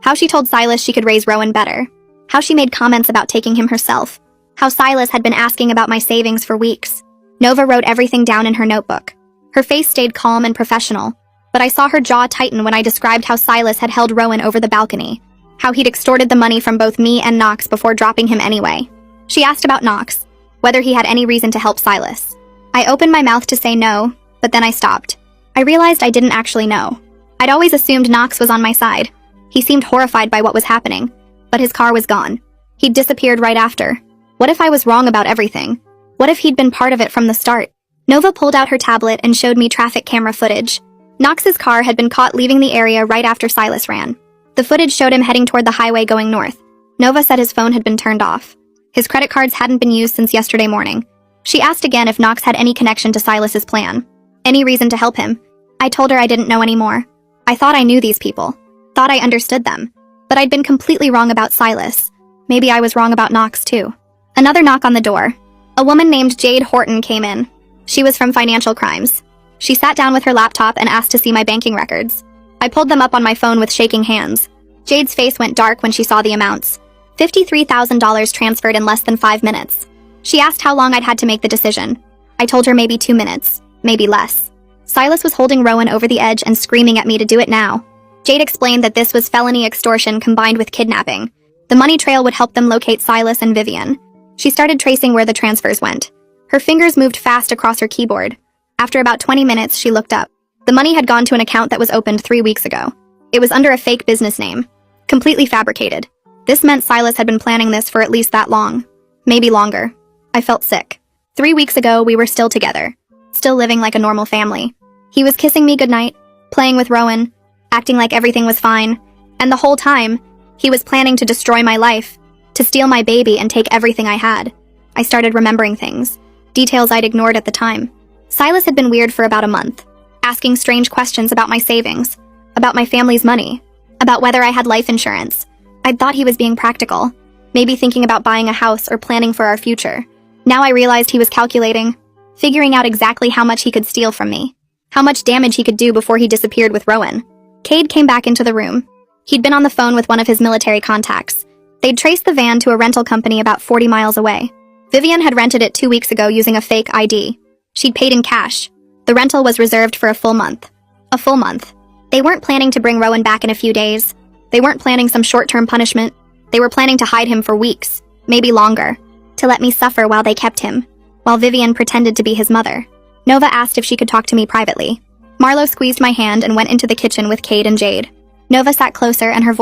How she told Silas she could raise Rowan better. How she made comments about taking him herself. How Silas had been asking about my savings for weeks. Nova wrote everything down in her notebook. Her face stayed calm and professional, but I saw her jaw tighten when I described how Silas had held Rowan over the balcony, how he'd extorted the money from both me and Knox before dropping him anyway. She asked about Knox, whether he had any reason to help Silas. I opened my mouth to say no, but then I stopped. I realized I didn't actually know. I'd always assumed Knox was on my side. He seemed horrified by what was happening, but his car was gone. He'd disappeared right after. What if I was wrong about everything? What if he'd been part of it from the start? Nova pulled out her tablet and showed me traffic camera footage. Knox's car had been caught leaving the area right after Silas ran. The footage showed him heading toward the highway going north. Nova said his phone had been turned off. His credit cards hadn't been used since yesterday morning. She asked again if Knox had any connection to Silas's plan. Any reason to help him. I told her I didn't know anymore. I thought I knew these people. Thought I understood them. But I'd been completely wrong about Silas. Maybe I was wrong about Knox too. Another knock on the door. A woman named Jade Horton came in. She was from Financial Crimes. She sat down with her laptop and asked to see my banking records. I pulled them up on my phone with shaking hands. Jade's face went dark when she saw the amounts. $53,000 transferred in less than 5 minutes. She asked how long I'd had to make the decision. I told her maybe 2 minutes, maybe less. Silas was holding Rowan over the edge and screaming at me to do it now. Jade explained that this was felony extortion combined with kidnapping. The money trail would help them locate Silas and Vivian. She started tracing where the transfers went. Her fingers moved fast across her keyboard. After about 20 minutes, she looked up. The money had gone to an account that was opened 3 weeks ago. It was under a fake business name. Completely fabricated. This meant Silas had been planning this for at least that long. Maybe longer. I felt sick. 3 weeks ago, we were still together. Still living like a normal family. He was kissing me goodnight, playing with Rowan, acting like everything was fine. And the whole time, he was planning to destroy my life, to steal my baby and take everything I had. I started remembering things. Details I'd ignored at the time. Silas had been weird for about a month, asking strange questions about my savings, about my family's money, about whether I had life insurance. I'd thought he was being practical, maybe thinking about buying a house or planning for our future. Now I realized he was calculating, figuring out exactly how much he could steal from me, how much damage he could do before he disappeared with Rowan. Cade came back into the room. He'd been on the phone with one of his military contacts. They'd traced the van to a rental company about 40 miles away. Vivian had rented it 2 weeks ago using a fake ID. She'd paid in cash. The rental was reserved for a full month. A full month. They weren't planning to bring Rowan back in a few days. They weren't planning some short-term punishment. They were planning to hide him for weeks, maybe longer, to let me suffer while they kept him, while Vivian pretended to be his mother. Nova asked if she could talk to me privately. Marlo squeezed my hand and went into the kitchen with Cade and Jade. Nova sat closer and her voice